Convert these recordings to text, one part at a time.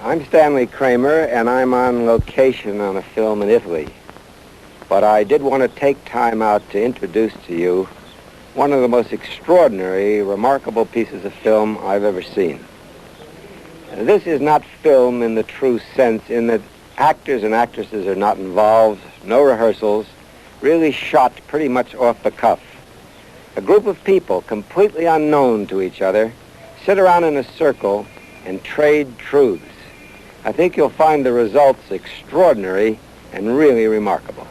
I'm Stanley Kramer, and I'm on location on a film in Italy. But I did want to take time out to introduce to you one of the most extraordinary, remarkable pieces of film I've ever seen. This is not film in the true sense, in that actors and actresses are not involved, no rehearsals, really shot pretty much off the cuff. A group of people, completely unknown to each other, sit around in a circle and trade truths. I think you'll find the results extraordinary and really remarkable.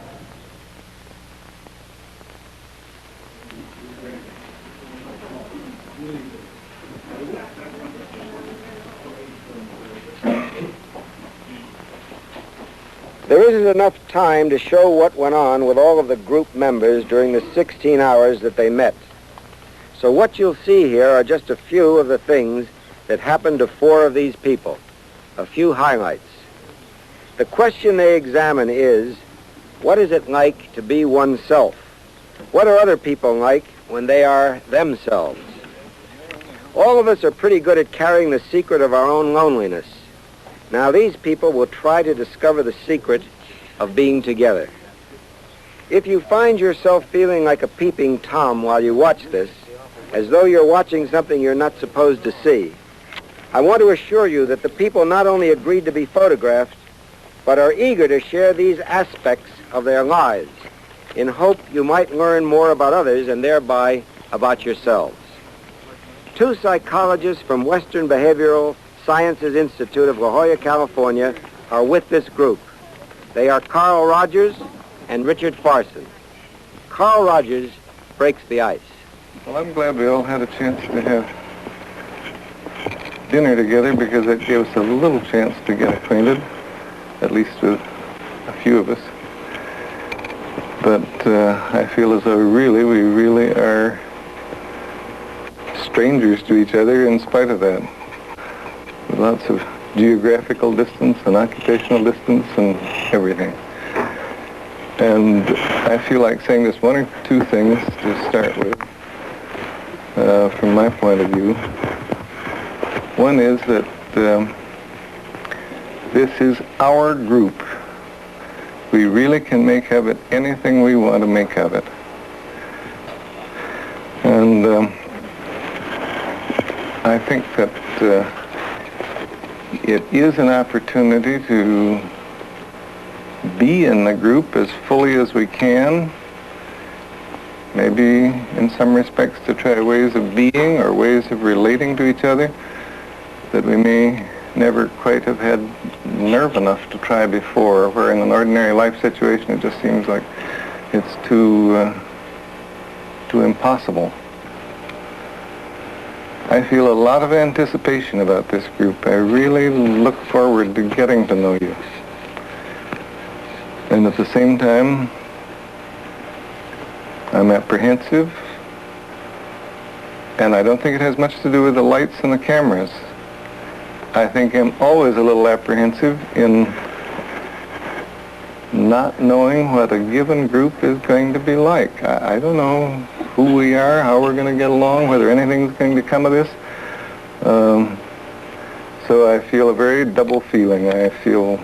There isn't enough time to show what went on with all of the group members during the 16 hours that they met. So what you'll see here are just a few of the things that happened to 4 of these people, a few highlights. The question they examine is, what is it like to be oneself? What are other people like when they are themselves? All of us are pretty good at carrying the secret of our own loneliness. Now, these people will try to discover the secret of being together. If you find yourself feeling like a peeping Tom while you watch this, as though you're watching something you're not supposed to see, I want to assure you that the people not only agreed to be photographed, but are eager to share these aspects of their lives in hope you might learn more about others and thereby about yourselves. 2 psychologists from Western Behavioral Sciences Institute of La Jolla, California, are with this group. They are Carl Rogers and Richard Farson. Carl Rogers breaks the ice. Well, I'm glad we all had a chance to have dinner together because it gave us a little chance to get acquainted, at least with a few of us. But I feel as though we really are strangers to each other in spite of that. With lots of geographical distance and occupational distance and everything. And I feel like saying just 1 or 2 things to start with, from my point of view. One is that this is our group. We really can make of it anything we want to make of it. And I think that it is an opportunity to be in the group as fully as we can, maybe in some respects to try ways of being or ways of relating to each other that we may never quite have had nerve enough to try before, where in an ordinary life situation it just seems like it's too impossible. I feel a lot of anticipation about this group. I really look forward to getting to know you. And at the same time, I'm apprehensive, and I don't think it has much to do with the lights and the cameras. I think I'm always a little apprehensive in not knowing what a given group is going to be like. I don't know who we are, how we're going to get along, whether anything's going to come of this. So I feel a very double feeling. I feel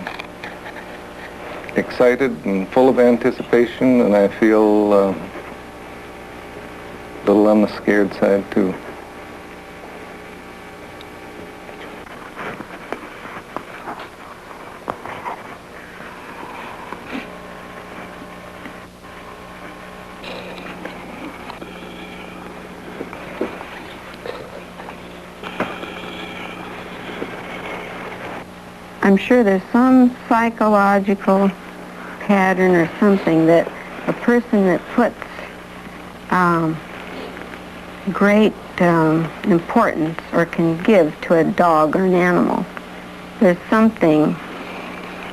excited and full of anticipation, and I feel a little on the scared side too. I'm sure there's some psychological pattern or something that a person that puts great importance or can give to a dog or an animal, there's something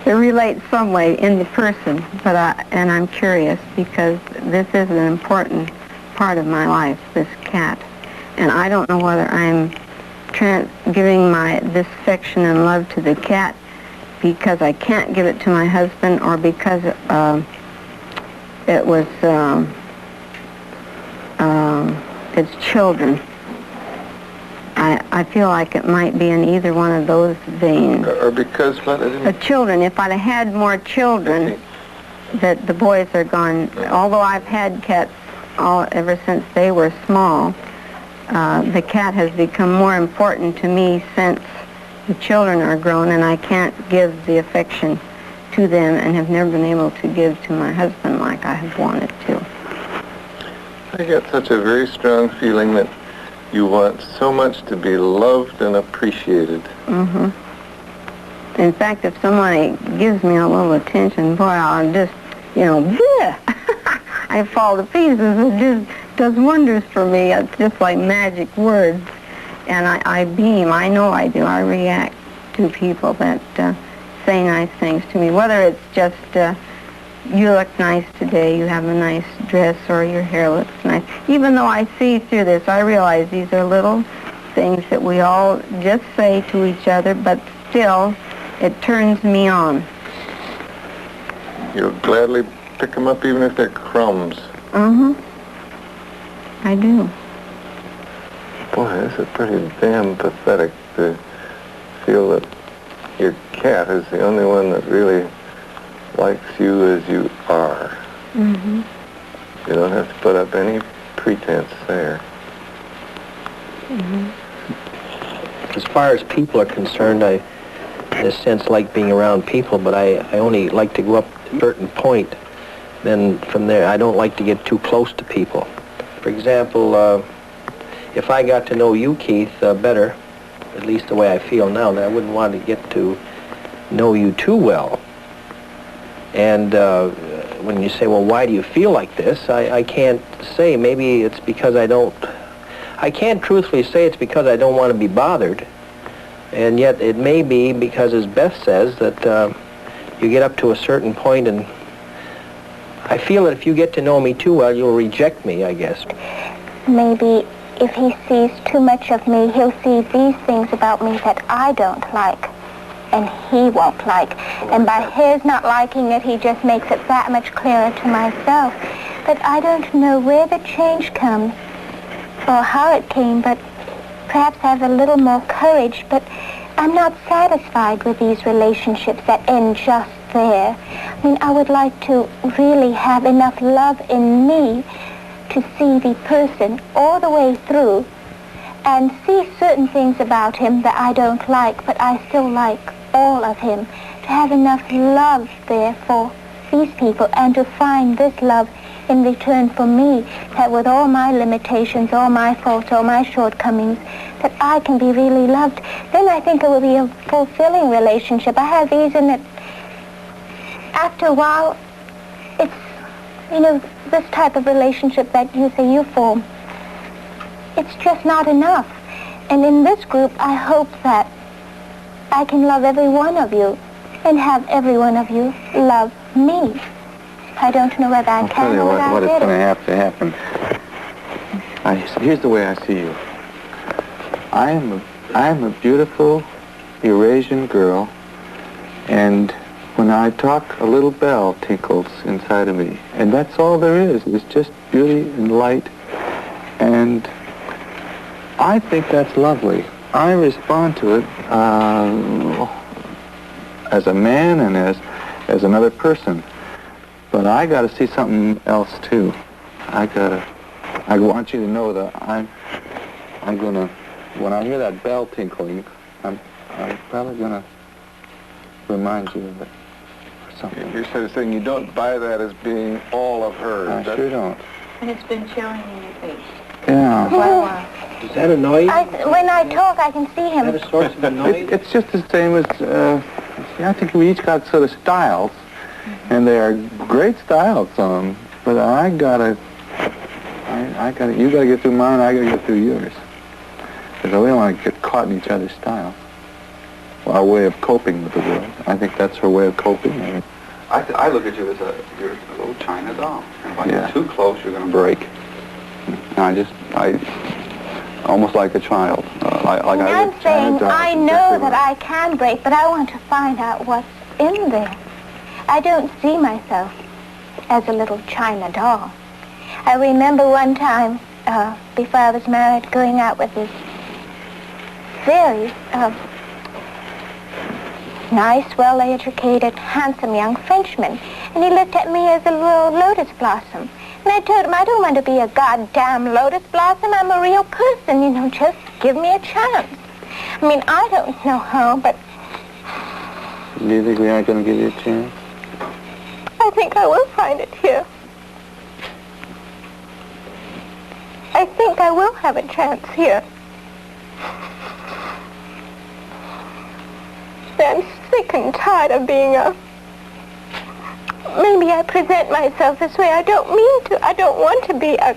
that relates some way in the person, and I'm curious because this is an important part of my life, this cat, and I don't know whether I'm giving this affection and love to the cat because I can't give it to my husband or because it was its children. I feel like it might be in either one of those veins. Or because what? The children, if I'd have had more children, that the boys are gone. Although I've had cats ever since they were small, the cat has become more important to me since the children are grown, and I can't give the affection to them and have never been able to give to my husband like I have wanted to. I get such a very strong feeling that you want so much to be loved and appreciated. Mm-hmm. In fact, if somebody gives me a little attention, boy, I'll just, bleh! I fall to pieces. It just does wonders for me. It's just like magic words. And I beam. I know I do. I react to people that say nice things to me. Whether it's just, you look nice today, you have a nice dress, or your hair looks nice. Even though I see through this, I realize these are little things that we all just say to each other, but still, it turns me on. You'll gladly pick them up even if they're crumbs. Mm-hmm. I do. Boy, this is pretty damn pathetic to feel that your cat is the only one that really likes you as you are. Mm-hmm. You don't have to put up any pretense there. Mm-hmm. As far as people are concerned, I, in a sense, like being around people, but I only like to go up to a certain point. Then from there, I don't like to get too close to people. For example, if I got to know you, Keith, better, at least the way I feel now, then I wouldn't want to get to know you too well. And when you say, well, why do you feel like this? I can't say. Maybe it's because I can't truthfully say it's because I don't want to be bothered. And yet it may be because, as Beth says, that you get up to a certain point, and I feel that if you get to know me too well, you'll reject me, I guess. Maybe if he sees too much of me, he'll see these things about me that I don't like, and he won't like. And by his not liking it, he just makes it that much clearer to myself. But I don't know where the change comes or how it came, but perhaps I have a little more courage. But I'm not satisfied with these relationships that end just there. I mean, I would like to really have enough love in me to see the person all the way through and see certain things about him that I don't like, but I still like all of him. To have enough love there for these people and to find this love in return for me, that with all my limitations, all my faults, all my shortcomings, that I can be really loved. Then I think it will be a fulfilling relationship. I have these in it. After a while, it's, this type of relationship that you say you form, it's just not enough. And in this group, I hope that I can love every one of you and have every one of you love me. I don't know whether I can or whether I did. What is going to have to happen. Here's the way I see you. I am a beautiful Eurasian girl, and when I talk, a little bell tinkles inside of me. And that's all there is. It's just beauty and light. And I think that's lovely. I respond to it as a man and as another person. But I got to see something else too. I want you to know that I'm gonna, when I hear that bell tinkling, I'm probably gonna remind you of it. Something. You're sort of saying you don't buy that as being all of her. I sure don't. And it's been chilling in your face. Yeah. Does that annoy you? When I talk, I can see him. Is that a source of annoyance? It's just the same as, I think we each got sort of styles, and they are great styles, but you gotta get through mine, I gotta get through yours. Because we don't want to get caught in each other's styles. Our way of coping with the world. I think that's her way of coping. I look at you as you're a little China doll. And if I get too close, you're going to break. I almost like a child. I'm saying I know that I can break, but I want to find out what's in there. I don't see myself as a little China doll. I remember one time, before I was married, going out with this very nice, well-educated, handsome young Frenchman. And he looked at me as a little lotus blossom. And I told him, I don't want to be a goddamn lotus blossom. I'm a real person, you know, just give me a chance. I mean, I don't know how, but... Do you think we aren't going to give you a chance? I think I will find it here. I think I will have a chance here. I'm sick and tired of being maybe I present myself this way. I don't mean to. I don't want to be a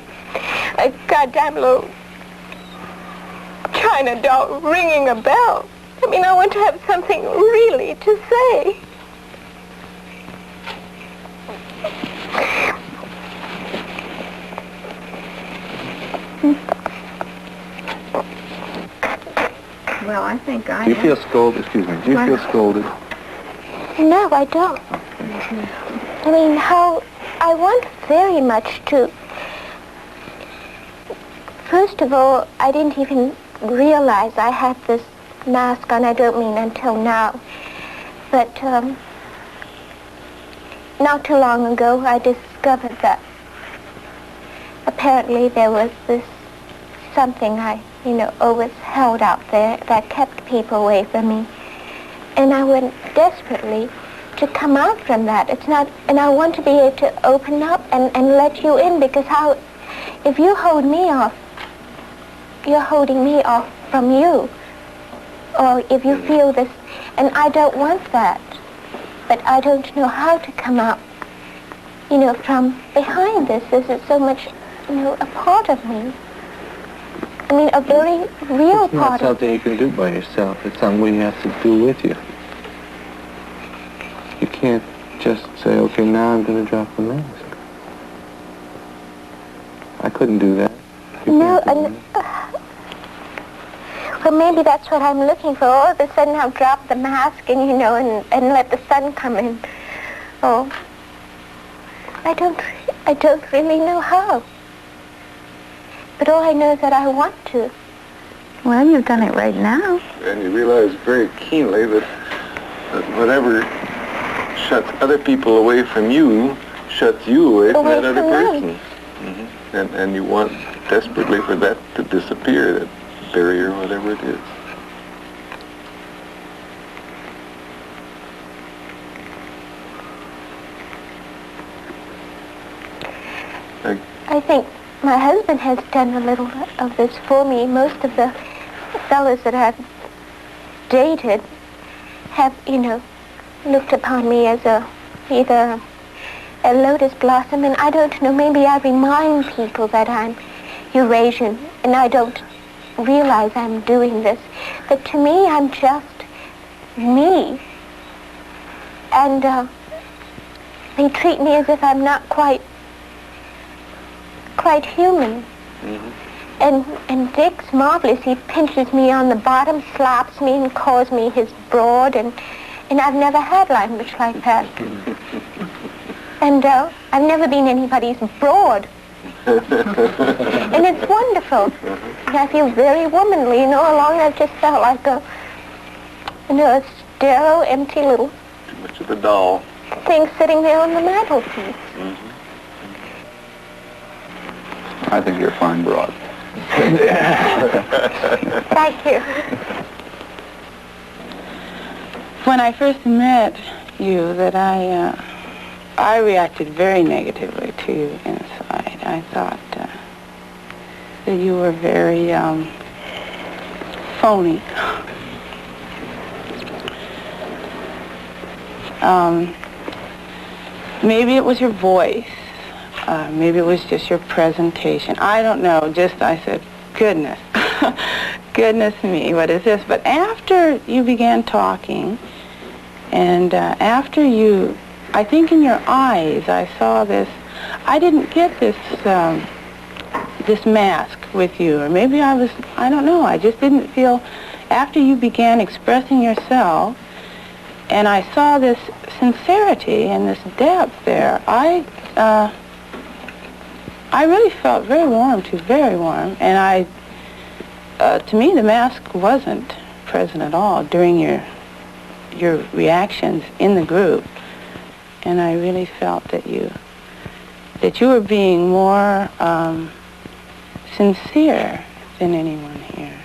goddamn little China doll ringing a bell. I mean, I want to have something really to say. Well, I think I... Do you feel scolded? Excuse me. Do you feel scolded? No, I don't. I mean, how I want very much to... First of all, I didn't even realize I had this mask on. I don't mean until now. But not too long ago, I discovered that apparently there was this something I, you know, always held out there that kept people away from me. And I went desperately to come out from that. It's not, and I want to be able to open up and let you in, because how, if you hold me off, you're holding me off from you. Or if you feel this, and I don't want that, but I don't know how to come out, you know, from behind this. This is so much, you know, a part of me. I mean, a very real It's not part of something you can do by yourself. It's something you have to do with you. You can't just say, okay, now I'm going to drop the mask. I couldn't do that. No, well, maybe that's what I'm looking for. All of a sudden I'll drop the mask and, you know, and let the sun come in. Oh, I don't really know how. But all I know is that I want to. Well, you've done it right now. And you realize very keenly that whatever shuts other people away from you shuts you away from that other person. Mm-hmm. And you want desperately for that to disappear, that barrier, whatever it is. I think my husband has done a little of this for me. Most of the fellows that I've dated have, you know, looked upon me as either a lotus blossom, and I don't know, maybe I remind people that I'm Eurasian, and I don't realize I'm doing this. But to me, I'm just me. And they treat me as if I'm not quite human. Mm-hmm. And Dick's marvelous. He pinches me on the bottom, slaps me, and calls me his broad, and I've never had language like that. And I've never been anybody's broad. And it's wonderful. And I feel very womanly, you know. Along I've just felt like a sterile, empty little... Too much of a doll. ...thing sitting there on the mantelpiece. Mm-hmm. I think you're fine, broad. Thank you. When I first met you, that I reacted very negatively to you inside. I thought that you were very phony. Maybe it was your voice. Maybe it was just your presentation. I don't know. Just, I said, goodness. Goodness me, what is this? But after you began talking, and after you, I think in your eyes, I saw this. I didn't get this, this mask with you. Or maybe I don't know. I just didn't feel, after you began expressing yourself, and I saw this sincerity and this depth there, I really felt very warm, too, very warm. And to me, the mask wasn't present at all during your reactions in the group, and I really felt that you were being more sincere than anyone here.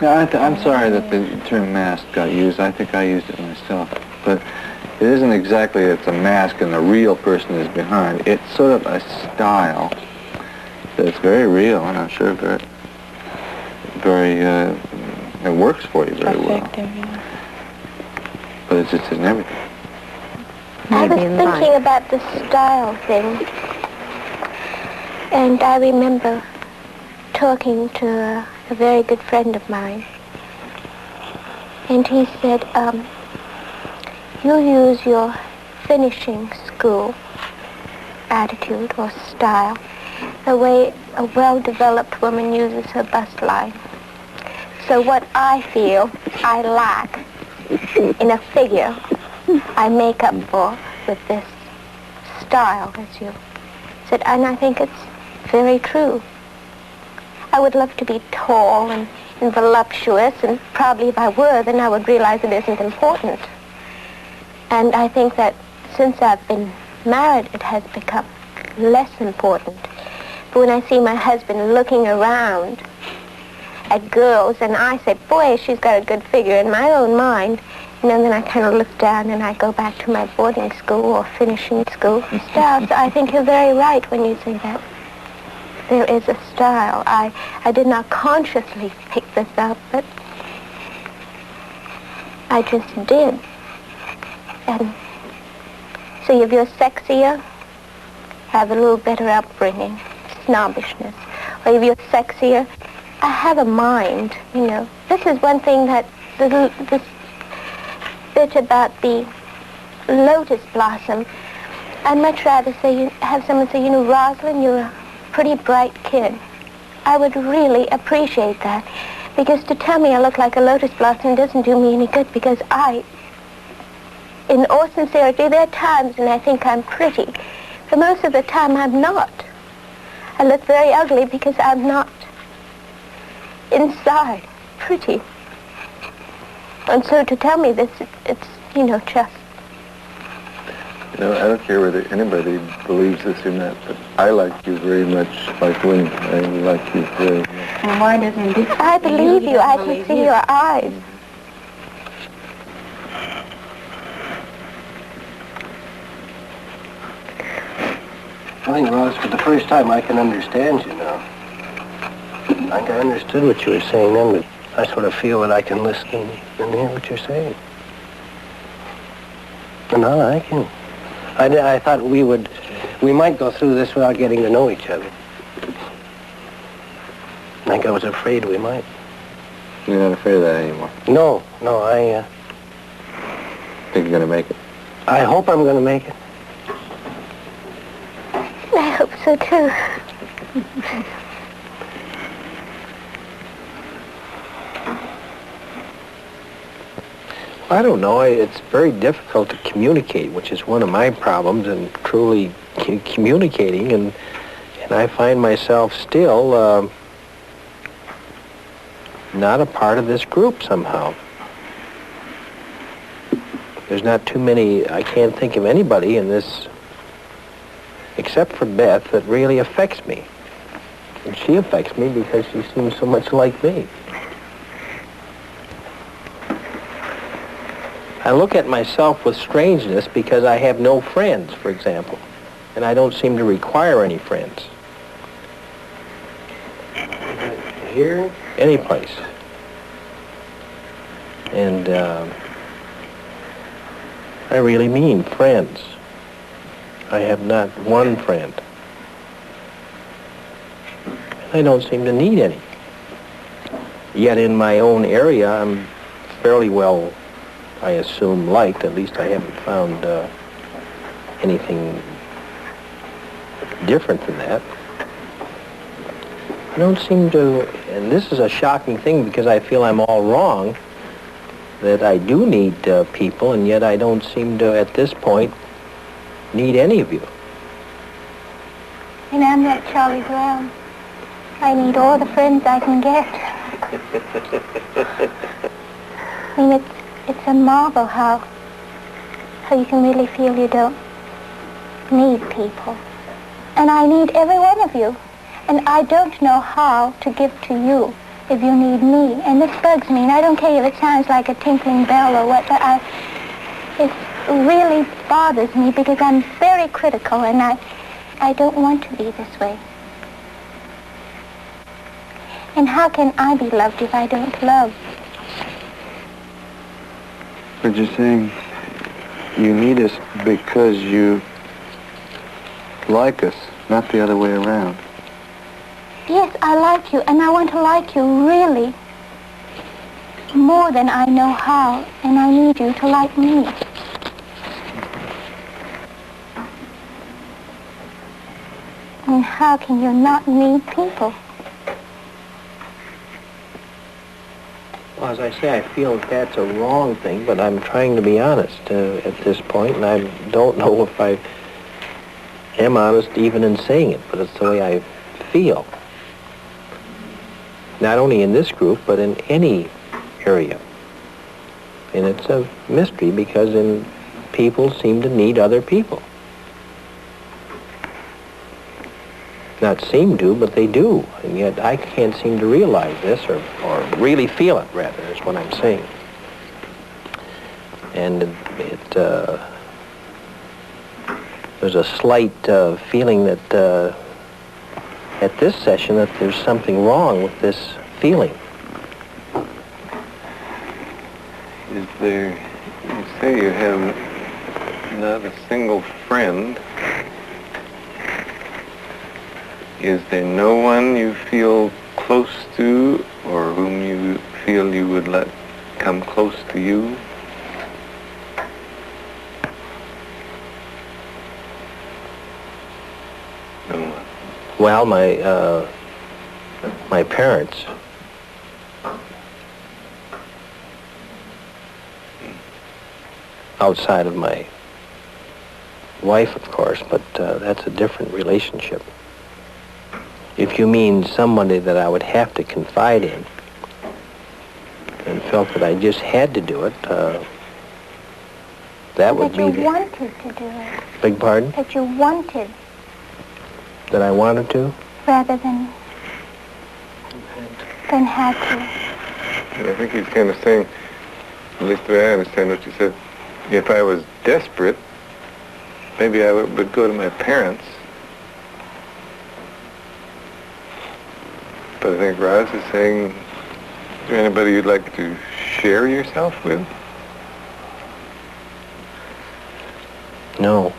Yeah, I'm sorry that the term mask got used. I think I used it myself, but it isn't exactly it's a mask and the real person is behind. It's sort of a style that's very real, and I'm sure it works for you very well. Effective, yeah. But it's just in everything. I was thinking about the style thing, and I remember talking to a very good friend of mine, and he said, you use your finishing school attitude or style the way a well-developed woman uses her bust line. So what I feel I lack in a figure, I make up for with this style, as you said, and I think it's very true. I would love to be tall and voluptuous, and probably if I were, then I would realize it isn't important. And I think that since I've been married, it has become less important. But when I see my husband looking around at girls, and I say, boy, she's got a good figure in my own mind, and then I kind of look down and I go back to my boarding school or finishing school style. So I think you're very right when you say that there is a style. I did not consciously pick this up, but I just did. And so if you're sexier, have a little better upbringing, snobbishness. Or if you're sexier, I have a mind, you know. This is one thing that this bit about the lotus blossom, I'd much rather say, have someone say, you know, Rosalind, you're a pretty bright kid. I would really appreciate that, because to tell me I look like a lotus blossom doesn't do me any good, because in all sincerity, there are times when I think I'm pretty, but most of the time I'm not. I look very ugly because I'm not inside pretty. And so to tell me this, it's, you know, just... You know, I don't care whether anybody believes this or not, but I like you very much like Winnie. I like you very much. And why doesn't he? I believe you. I can see your eyes. I think, Ross, for the first time I can understand you now. I think I understood what you were saying then, but I sort of feel that I can listen and hear what you're saying. And now I can. I thought we might go through this without getting to know each other. I think I was afraid we might. You're not afraid of that anymore? No, I think you're going to make it? I hope I'm going to make it. I hope so, too. I don't know. It's very difficult to communicate, which is one of my problems, and truly communicating, and I find myself still not a part of this group somehow. There's not too many, I can't think of anybody in this, except for Beth, that really affects me. And she affects me because she seems so much like me. I look at myself with strangeness because I have no friends, for example, and I don't seem to require any friends. Here? Any place. And I really mean friends. I have not one friend. I don't seem to need any. Yet in my own area, I'm fairly well, I assume, liked. At least I haven't found anything different than that. I don't seem to, and this is a shocking thing because I feel I'm all wrong, that I do need people, and yet I don't seem to, at this point, need any of you. And I'm like Charlie Brown. I need all the friends I can get. I mean, it's a marvel how you can really feel you don't need people. And I need every one of you. And I don't know how to give to you if you need me. And this bugs me. And I don't care if it sounds like a tinkling bell or what, but it really bothers me because I'm very critical and I don't want to be this way. And how can I be loved if I don't love? But you're saying you need us because you like us, not the other way around. Yes, I like you, and I want to like you really more than I know how, and I need you to like me. And how can you not need people? Well, as I say, I feel that's a wrong thing, but I'm trying to be honest at this point, and I don't know if I am honest even in saying it, but it's the way I feel. Not only in this group, but in any area. And it's a mystery because people seem to need other people. Not seem to, but they do. And yet I can't seem to realize this or really feel it, rather, is what I'm saying. And there's a slight feeling that at this session that there's something wrong with this feeling. Is there, you say you have not a single friend. Is there no one you feel close to or whom you feel you would let come close to you? No one. Well, my parents. Outside of my wife, of course, but that's a different relationship. If you mean somebody that I would have to confide in and felt that I just had to do it, that would be... That you wanted to do it. Beg pardon? That you wanted. That I wanted to? Rather than had to. I think he's kind of saying, at least the way I understand what you said, if I was desperate, maybe I would go to my parents. But I think Roz is saying, is there anybody you'd like to share yourself with? No.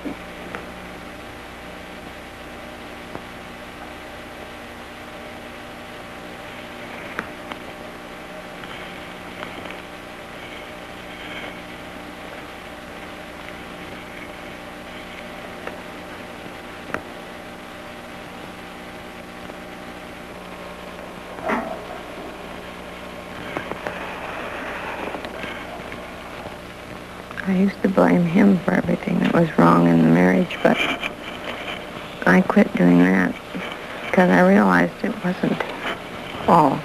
I used to blame him for everything that was wrong in the marriage, but I quit doing that because I realized it wasn't all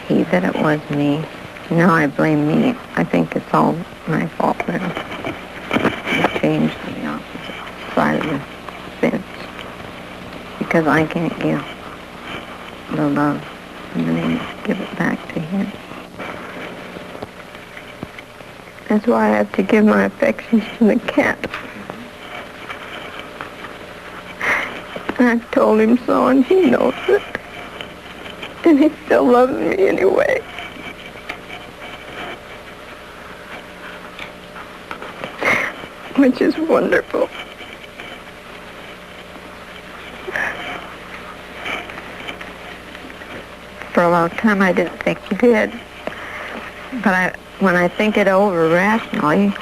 he, that it was me. Now I blame me. I think it's all my fault now. I changed to the opposite side of the fence because I can't give the love and then give it back to him. That's why I have to give my affections to the cat. And I've told him so, and he knows it. And he still loves me anyway. Which is wonderful. For a long time, I didn't think he did. But when I think it over rationally,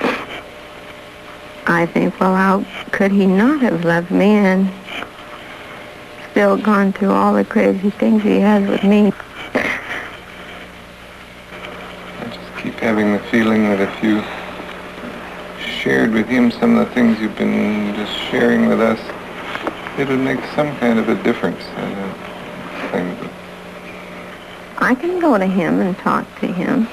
I think, well, how could he not have loved me and still gone through all the crazy things he has with me? I just keep having the feeling that if you shared with him some of the things you've been just sharing with us, it would make some kind of a difference. thing. But I can go to him and talk to him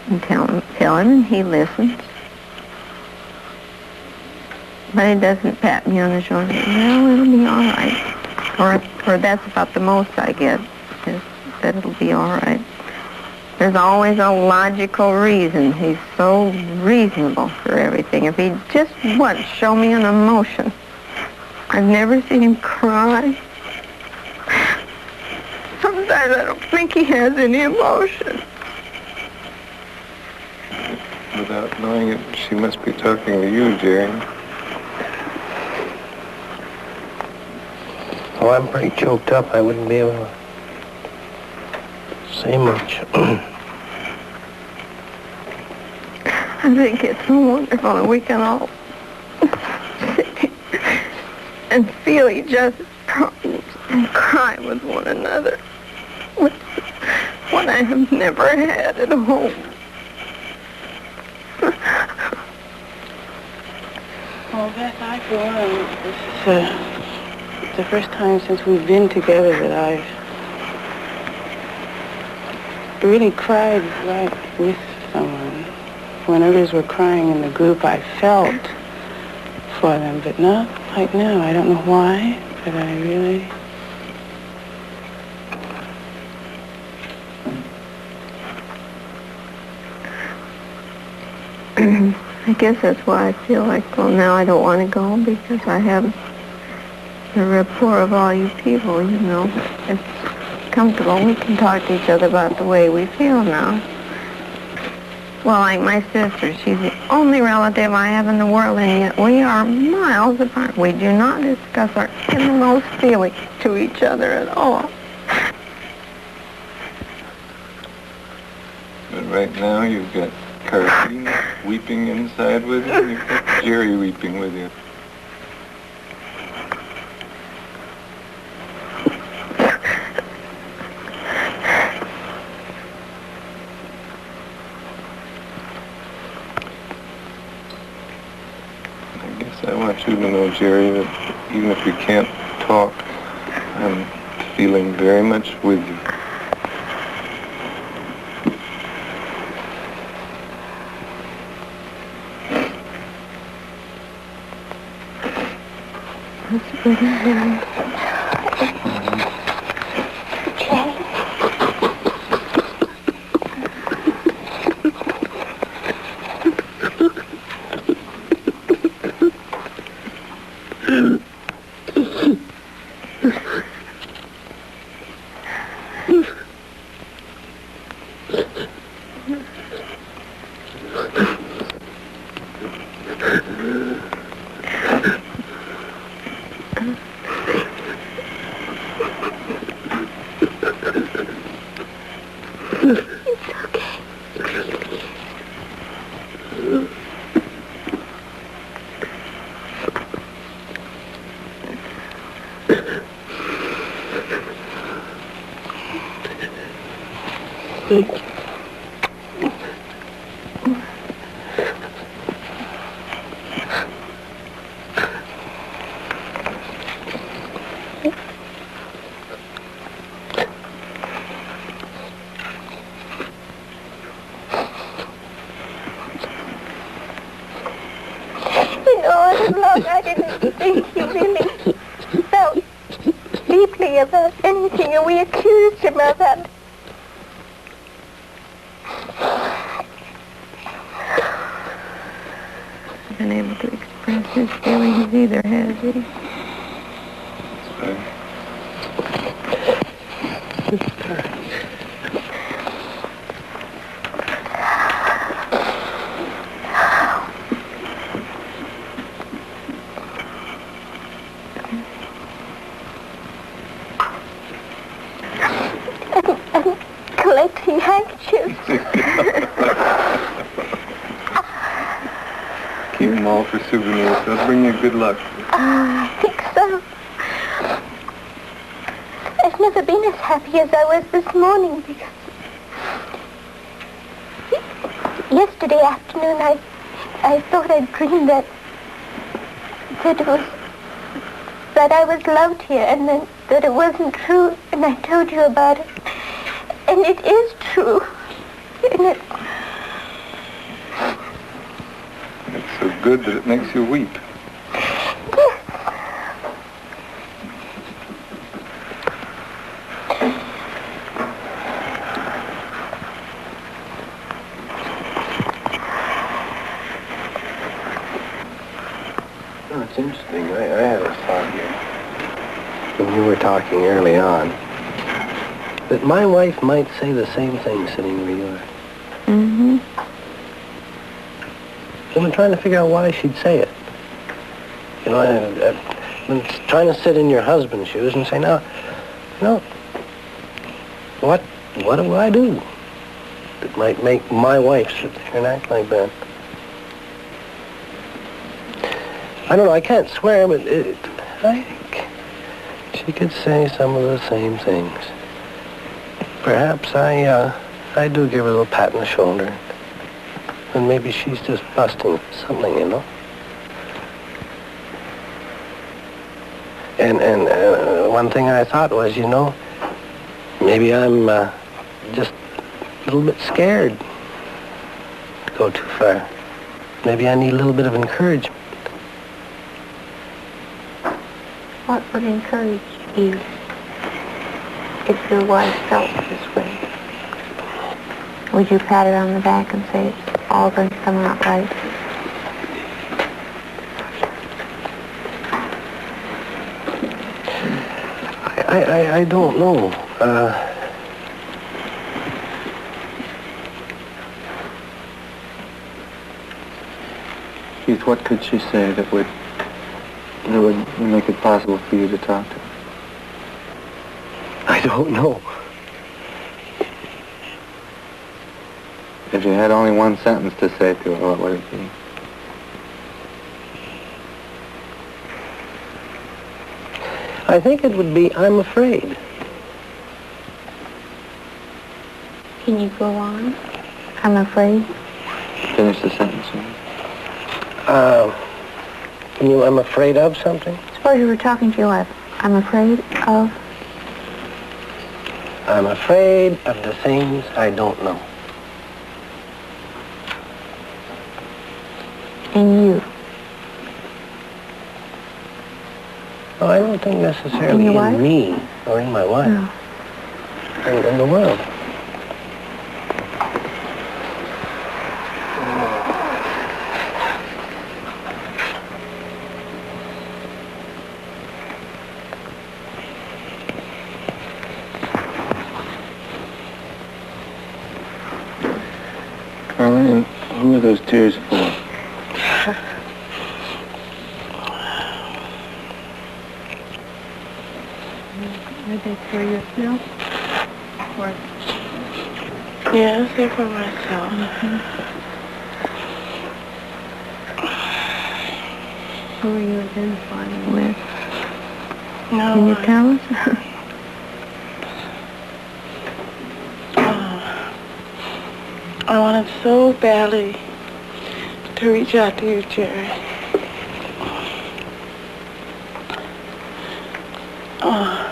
and tell him, and he listens. But he doesn't pat me on the shoulder. Well, it'll be all right. Or that's about the most I get, is that it'll be all right. There's always a logical reason. He's so reasonable for everything. If he'd just once show me an emotion. I've never seen him cry. Sometimes I don't think he has any emotion. without knowing it, she must be talking to you, Jerry. Oh, I'm pretty choked up. I wouldn't be able to say much. I think it's so wonderful that we can all sit here and feel each other's problems and cry with one another. What I have never had at home. Well, Beth, I for one, this is the first time since we've been together that I've really cried right with someone. When others were crying in the group, I felt for them, but not like now. I don't know why, but I really... I guess that's why I feel like, well, now I don't want to go, because I have the rapport of all you people, you know. It's comfortable. We can talk to each other about the way we feel now. Well, like my sister, she's the only relative I have in the world, and yet we are miles apart. We do not discuss our innermost feelings to each other at all. But right now you've got Carson weeping inside with you, and you've got Jerry weeping with you. I want you to know, Jerry, that even if you can't talk, I'm feeling very much with you. That's good, Jerry. Thank you. You know, all along I didn't think he really felt deeply about anything, and we accused him of that. Been able to express his feelings either, has he? I'm collecting handkerchiefs. Keep them all for souvenirs. They'll bring you good luck. I think so. I've never been as happy as I was this morning, because yesterday afternoon I thought I'd dreamed that it was that I was loved here and then that it wasn't true, and I told you about it. And it is true. And it's so good that it makes you weep. It's interesting. I had a thought here when you were talking early on that my wife might say the same thing sitting where you are. Mm-hmm. I've been trying to figure out why she'd say it. You know, I've been trying to sit in your husband's shoes and say, now, you know, what do I do that might make my wife sit there and act like that? I don't know, I can't swear, but I think she could say some of the same things. Perhaps I do give her a little pat on the shoulder. And maybe she's just busting something, you know? And one thing I thought was, you know, maybe I'm just a little bit scared to go too far. Maybe I need a little bit of encouragement. What would encourage you if your wife felt this way? Would you pat her on the back and say it's all going to come out right? I don't know. Keith, what could she say that would make it possible for you to talk to her? I don't know. If you had only one sentence to say to her, what would it be? I think it would be, I'm afraid. Can you go on? I'm afraid. Finish the sentence. I'm afraid of something? Suppose you were talking to your wife. I'm afraid of... I'm afraid of the things I don't know. In you. No, I don't think necessarily In your wife? me or in my wife. No. In the world. Carlene, who are those tears for? Are they for yourself? Or... Yes, they're for myself. Mm-hmm. Who are you identifying with? No. Can you tell us? I wanted so badly to reach out to you, Jerry.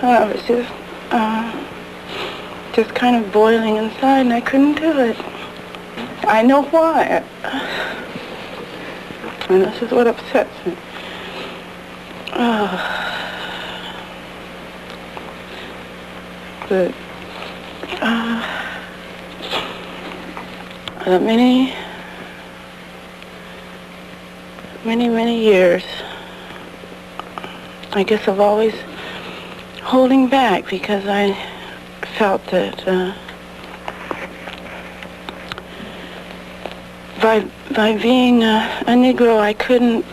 I was just kind of boiling inside, and I couldn't do it. I know why. And this is what upsets me. But many years, I guess, of always holding back because I felt that by being a Negro, I couldn't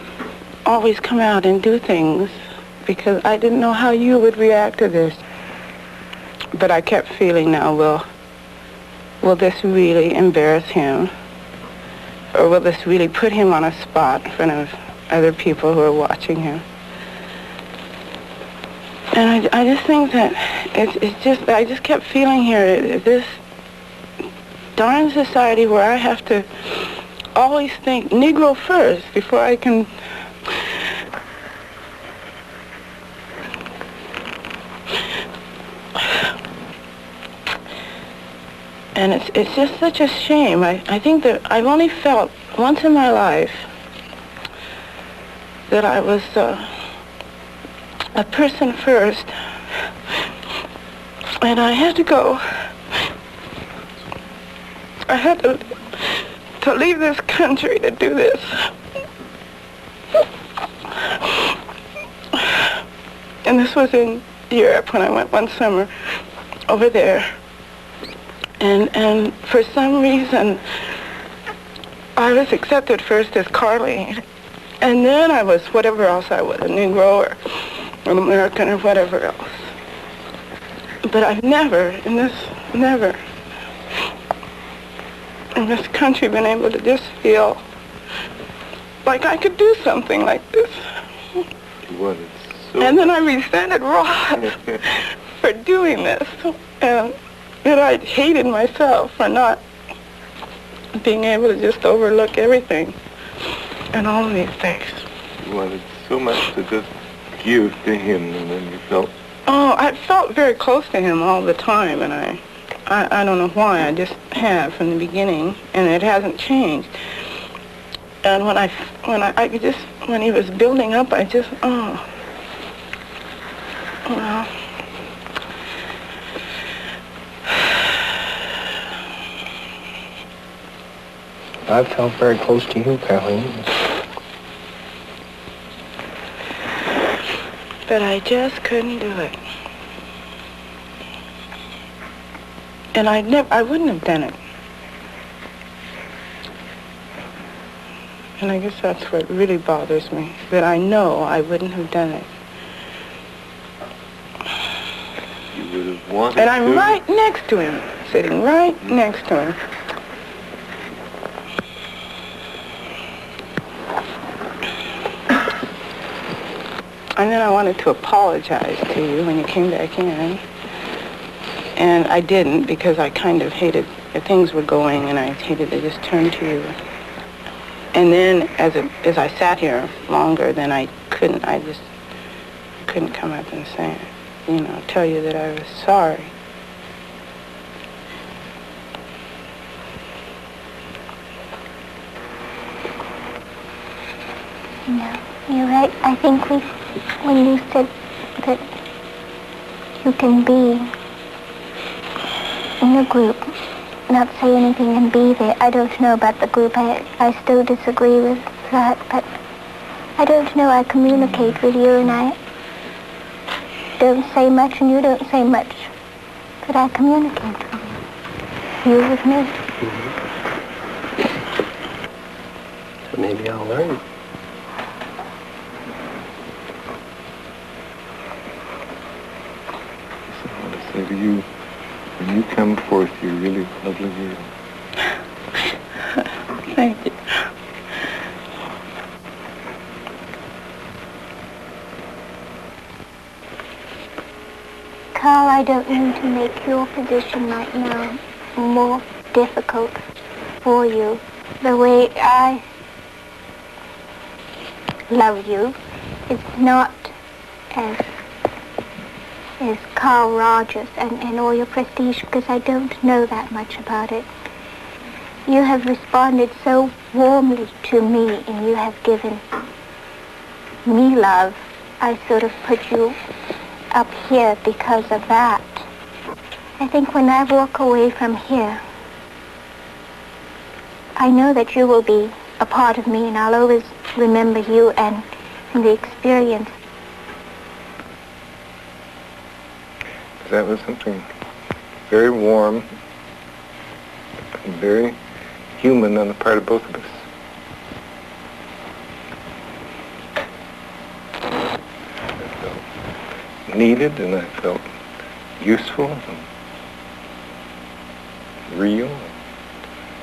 always come out and do things because I didn't know how you would react to this. But I kept feeling now, will this really embarrass him? Or will this really put him on a spot in front of other people who are watching him? And I just think that I just kept feeling here, this darn society where I have to always think Negro first before I can And it's just such a shame. I think that I've only felt once in my life that I was a person first, and I had to go. I had to leave this country to do this. And this was in Europe when I went one summer over there. And for some reason, I was accepted first as Carleen, and then I was whatever else I was, a Negro or an American or whatever else. But I've never in this country been able to just feel like I could do something like this. And then I resented Ross for doing this. And I hated myself for not being able to just overlook everything and all of these things. You wanted so much to just give to him, and then you felt... Oh, I felt very close to him all the time, and I don't know why. I just have from the beginning, and it hasn't changed. And when he was building up, I just, well. I felt very close to you, Carleen. But I just couldn't do it. And I wouldn't have done it. And I guess that's what really bothers me, that I know I wouldn't have done it. You would have wanted and I'm right next to him, sitting right next to him. And then I wanted to apologize to you when you came back in. And I didn't, because I kind of hated that things were going, and I hated to just turn to you. And then as I sat here longer, then I just couldn't come up and say, tell you that I was sorry. No, you're right. I think when you said that you can be in a group, not say anything and be there. I don't know about the group. I still disagree with that, but I don't know. I communicate with you, and I don't say much, and you don't say much, but I communicate with you. You with me. So maybe I'll learn. I want to say to you, when you come forth, you're really a lovely girl. Thank you. Carl, I don't mean to make your position right now more difficult for you. The way I love you is not as Carl Rogers and all your prestige, because I don't know that much about it. You have responded so warmly to me, and you have given me love. I sort of put you up here because of that. I think when I walk away from here, I know that you will be a part of me, and I'll always remember you and the experience. That was something very warm and very human on the part of both of us. I felt needed, and I felt useful and real,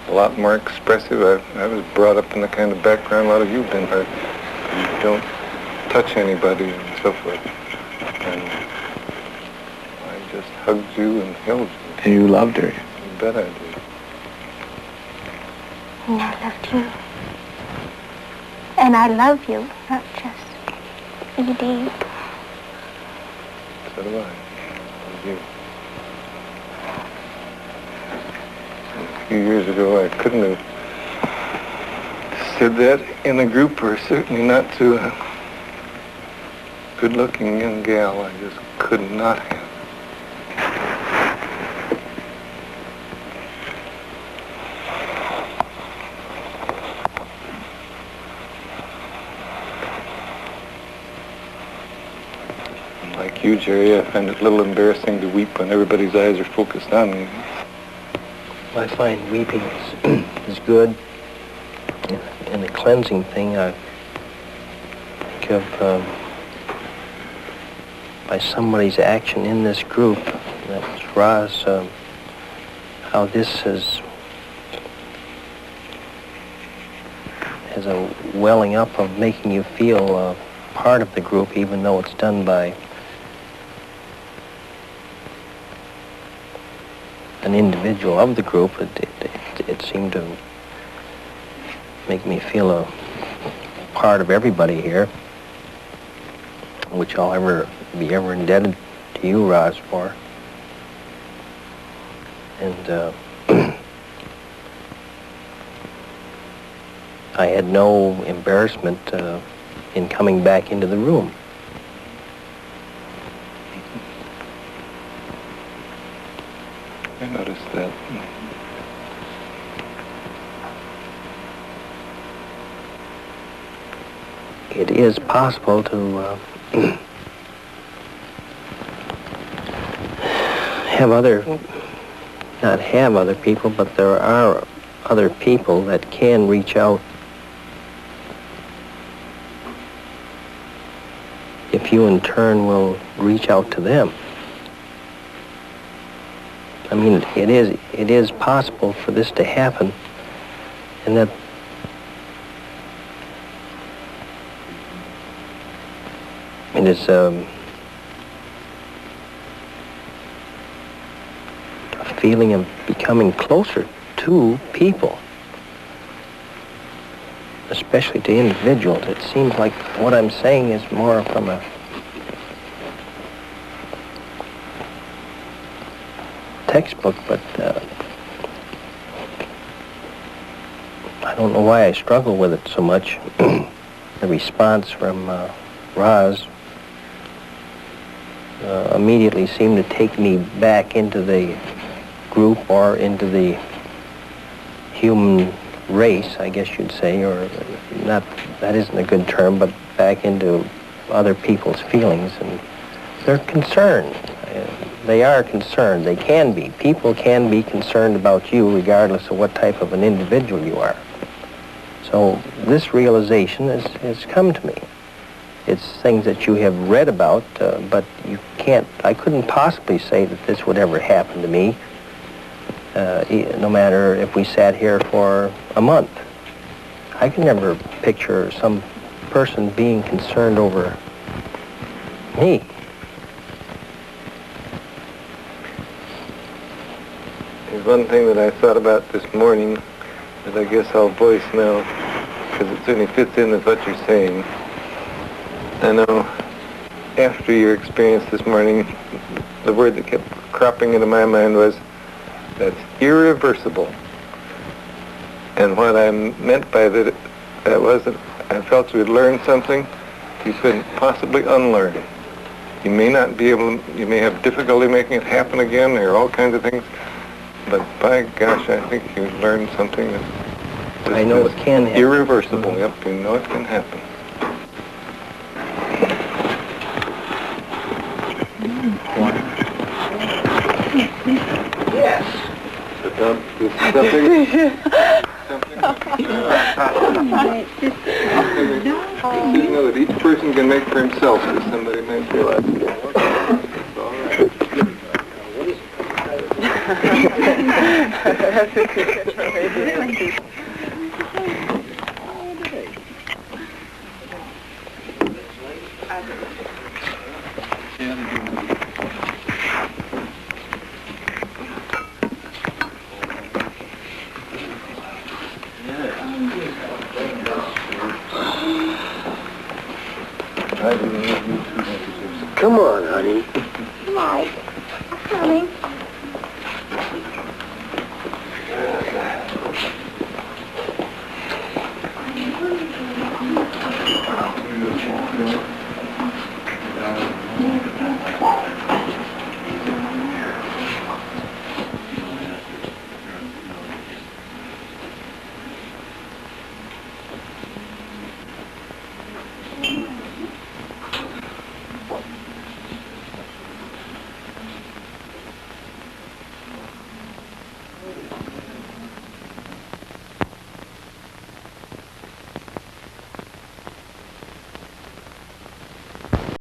a lot more expressive. I was brought up in the kind of background a lot of you've been. You don't touch anybody and so forth. And I just hugged you and held you. And you loved her. You bet I did. And I loved you. And I love you, not just E.D. So do I. Love you. few years ago, I couldn't have said that in a group, or certainly not to a good-looking young gal. I just could not have. Like you, Jerry, I find it a little embarrassing to weep when everybody's eyes are focused on me. I find weeping is good. And the cleansing thing, I think of by somebody's action in this group, that's Roz, how this has a welling up of making you feel part of the group, even though it's done by an individual of the group. It seemed to make me feel a part of everybody here, which I'll be ever indebted to you, Roz, for. And I had no embarrassment in coming back into the room. I noticed that. It is possible to not have other people, but there are other people that can reach out if you in turn will reach out to them. I mean, it is possible for this to happen, and that it is a feeling of becoming closer to people, especially to individuals. It seems like what I'm saying is more from a textbook, but I don't know why I struggle with it so much. The response from Roz immediately seemed to take me back into the group, or into the human race, I guess you'd say, or not, that isn't a good term, but back into other people's feelings. And they're concerned. They are concerned. They can be. People can be concerned about you regardless of what type of an individual you are. So this realization has come to me. It's things that you have read about, but you can't, I couldn't possibly say that this would ever happen to me, no matter if we sat here for a month. I can never picture some person being concerned over me. There's one thing that I thought about this morning that I guess I'll voice now, because it certainly fits in with what you're saying. I know after your experience this morning, the word that kept cropping into my mind was, that's irreversible. And what I meant by that was that I felt you had learned something you couldn't possibly unlearn. You may not be able, you may have difficulty making it happen again, there are all kinds of things, but by gosh, I think you've learned something that I know it can happen. Irreversible, yep, you know it can happen. Yes. You know that each person can make for himself, as somebody might realize. It's all right. Come on, honey. Mike, honey.